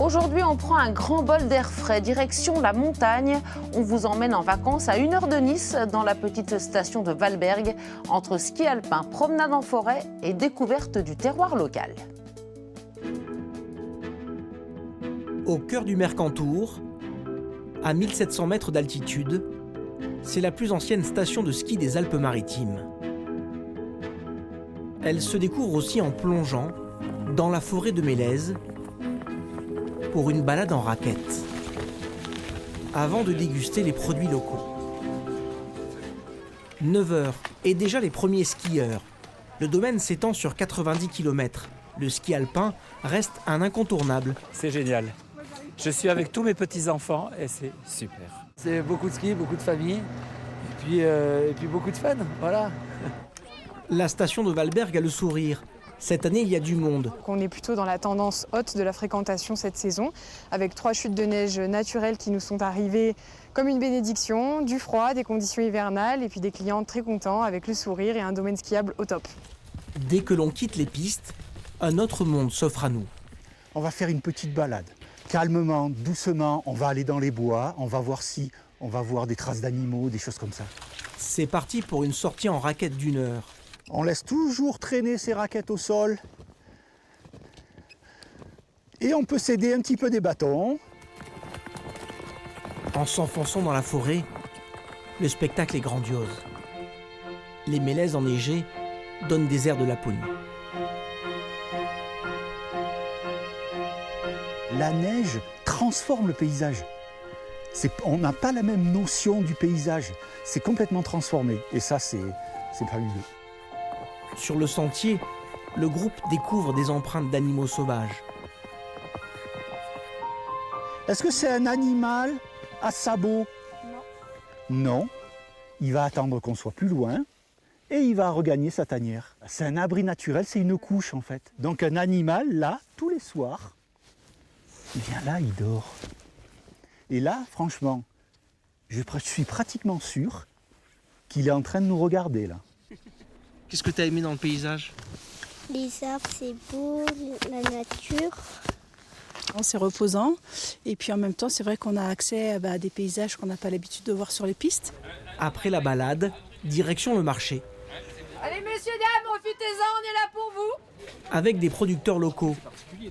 Aujourd'hui, on prend un grand bol d'air frais, direction la montagne. On vous emmène en vacances à 1 heure de Nice, dans la petite station de Valberg, entre ski alpin, promenade en forêt et découverte du terroir local. Au cœur du Mercantour, à 1700 mètres d'altitude, c'est la plus ancienne station de ski des Alpes-Maritimes. Elle se découvre aussi en plongeant dans la forêt de Mélèze pour une balade en raquette, avant de déguster les produits locaux. 9 heures et déjà les premiers skieurs. Le domaine s'étend sur 90 km. Le ski alpin reste un incontournable. C'est génial. Je suis avec tous mes petits-enfants et c'est super. C'est beaucoup de ski, beaucoup de famille et puis beaucoup de fun, voilà. La station de Valberg a le sourire. Cette année, il y a du monde. On est plutôt dans la tendance haute de la fréquentation cette saison, avec 3 chutes de neige naturelles qui nous sont arrivées comme une bénédiction, du froid, des conditions hivernales et puis des clients très contents avec le sourire et un domaine skiable au top. Dès que l'on quitte les pistes, un autre monde s'offre à nous. On va faire une petite balade. Calmement, doucement, on va aller dans les bois, on va voir des traces d'animaux, des choses comme ça. C'est parti pour une sortie en raquette d'1 heure. On laisse toujours traîner ces raquettes au sol. Et on peut s'aider un petit peu des bâtons. En s'enfonçant dans la forêt, le spectacle est grandiose. Les mélèzes enneigées donnent des airs de Laponie. La neige transforme le paysage. On n'a pas la même notion du paysage. C'est complètement transformé. Et ça, c'est fabuleux. Sur le sentier, le groupe découvre des empreintes d'animaux sauvages. Est-ce que c'est un animal à sabots? Non. Il va attendre qu'on soit plus loin et il va regagner sa tanière. C'est un abri naturel, c'est une couche en fait. Donc un animal, là, tous les soirs, il vient là, il dort. Et là, franchement, je suis pratiquement sûr qu'il est en train de nous regarder là. Qu'est-ce que tu as aimé dans le paysage? Les arbres, c'est beau, la nature. C'est reposant et puis en même temps, c'est vrai qu'on a accès à des paysages qu'on n'a pas l'habitude de voir sur les pistes. Après la balade, direction le marché. Allez messieurs, dames, profitez-en, on est là pour vous. Avec des producteurs locaux,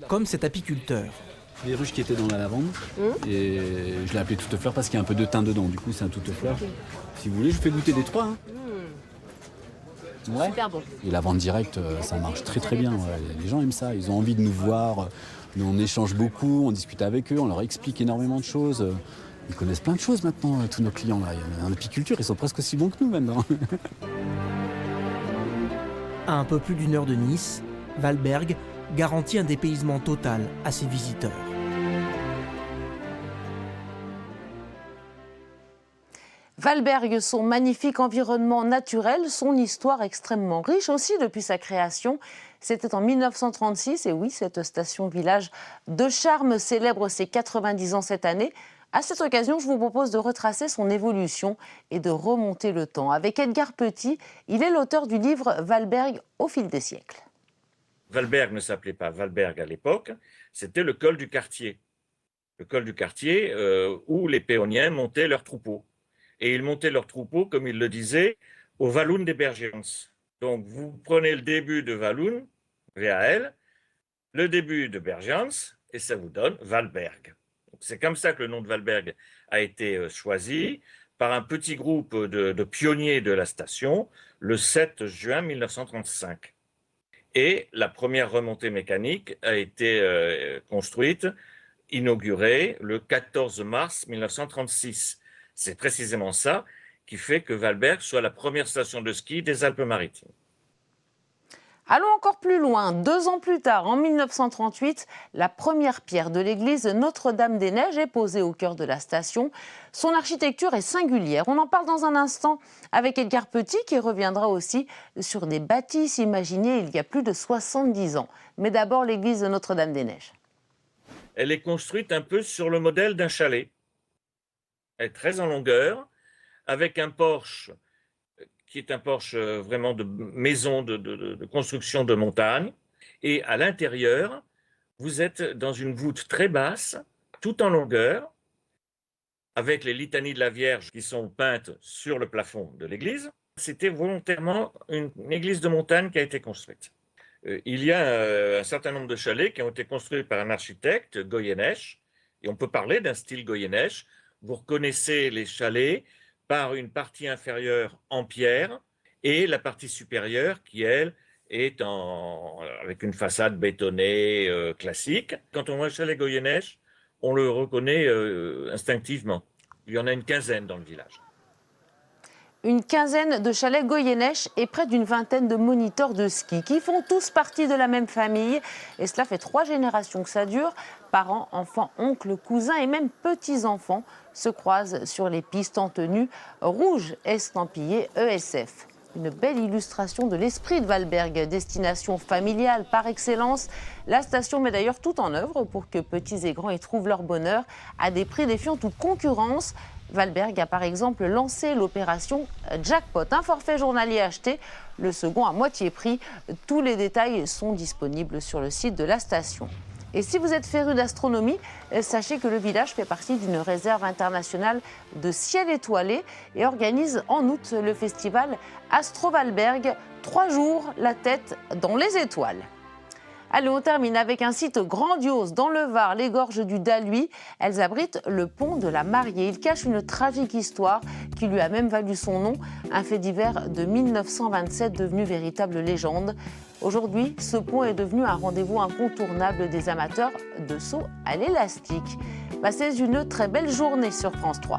comme cet apiculteur. Les ruches qui étaient dans la lavande, et je l'ai appelé Toutefleur parce qu'il y a un peu de thym dedans, du coup c'est un Toutefleur. Si vous voulez, je vous fais goûter des 3. Ouais. Super bon. Et la vente directe, ça marche très très bien. Ouais. Les gens aiment ça, ils ont envie de nous voir. Nous, on échange beaucoup, on discute avec eux, on leur explique énormément de choses. Ils connaissent plein de choses maintenant, tous nos clients. Là. En apiculture, ils sont presque aussi bons que nous maintenant. À un peu plus d'1 heure de Nice, Valberg garantit un dépaysement total à ses visiteurs. Valberg, son magnifique environnement naturel, son histoire extrêmement riche aussi depuis sa création. C'était en 1936 et oui, cette station-village de charme célèbre ses 90 ans cette année. À cette occasion, je vous propose de retracer son évolution et de remonter le temps. Avec Edgar Petit, il est l'auteur du livre Valberg au fil des siècles. Valberg ne s'appelait pas Valberg à l'époque, c'était le col du Quartier. Le col du Quartier où les péoniens montaient leurs troupeaux. Et ils montaient leurs troupeaux, comme ils le disaient, au Walloon des Bergians. Donc vous prenez le début de Walloon, VAL, le début de Bergians, et ça vous donne Valberg. C'est comme ça que le nom de Valberg a été choisi par un petit groupe de pionniers de la station le 7 juin 1935. Et la première remontée mécanique a été construite, inaugurée le 14 mars 1936. C'est précisément ça qui fait que Valberg soit la première station de ski des Alpes-Maritimes. Allons encore plus loin. 2 ans plus tard, en 1938, la première pierre de l'église Notre-Dame-des-Neiges est posée au cœur de la station. Son architecture est singulière. On en parle dans un instant avec Edgar Petit qui reviendra aussi sur des bâtisses imaginées il y a plus de 70 ans. Mais d'abord, l'église Notre-Dame-des-Neiges. Elle est construite un peu sur le modèle d'un chalet. Elle est très en longueur, avec un porche qui est un porche vraiment de maison de construction de montagne. Et à l'intérieur, Vous êtes dans une voûte très basse, tout en longueur, avec les litanies de la Vierge qui sont peintes sur le plafond de l'église. C'était volontairement une église de montagne qui a été construite. Il y a un certain nombre de chalets qui ont été construits par un architecte, Goyeneche, et on peut parler d'un style Goyeneche. Vous reconnaissez les chalets par une partie inférieure en pierre et la partie supérieure qui, elle, est avec une façade bétonnée classique. Quand on voit le chalet Goyeneche, on le reconnaît instinctivement. Il y en a une quinzaine dans le village. Une quinzaine de chalets Goyeneche et près d'une vingtaine de moniteurs de ski qui font tous partie de la même famille. Et cela fait 3 générations que ça dure. Parents, enfants, oncles, cousins et même petits-enfants se croisent sur les pistes en tenue rouge estampillée ESF. Une belle illustration de l'esprit de Valberg, destination familiale par excellence. La station met d'ailleurs tout en œuvre pour que petits et grands y trouvent leur bonheur à des prix défiant toute concurrence. Valberg a par exemple lancé l'opération Jackpot, un forfait journalier acheté, le second à moitié prix. Tous les détails sont disponibles sur le site de la station. Et si vous êtes féru d'astronomie, sachez que le village fait partie d'une réserve internationale de ciel étoilé et organise en août le festival Astro Valberg, 3 jours la tête dans les étoiles. Allez, on termine avec un site grandiose dans le Var, les gorges du Daluy. Elles abritent le pont de la Mariée. Il cache une tragique histoire qui lui a même valu son nom, un fait divers de 1927 devenu véritable légende. Aujourd'hui, ce pont est devenu un rendez-vous incontournable des amateurs de saut à l'élastique. Passez une très belle journée sur France 3.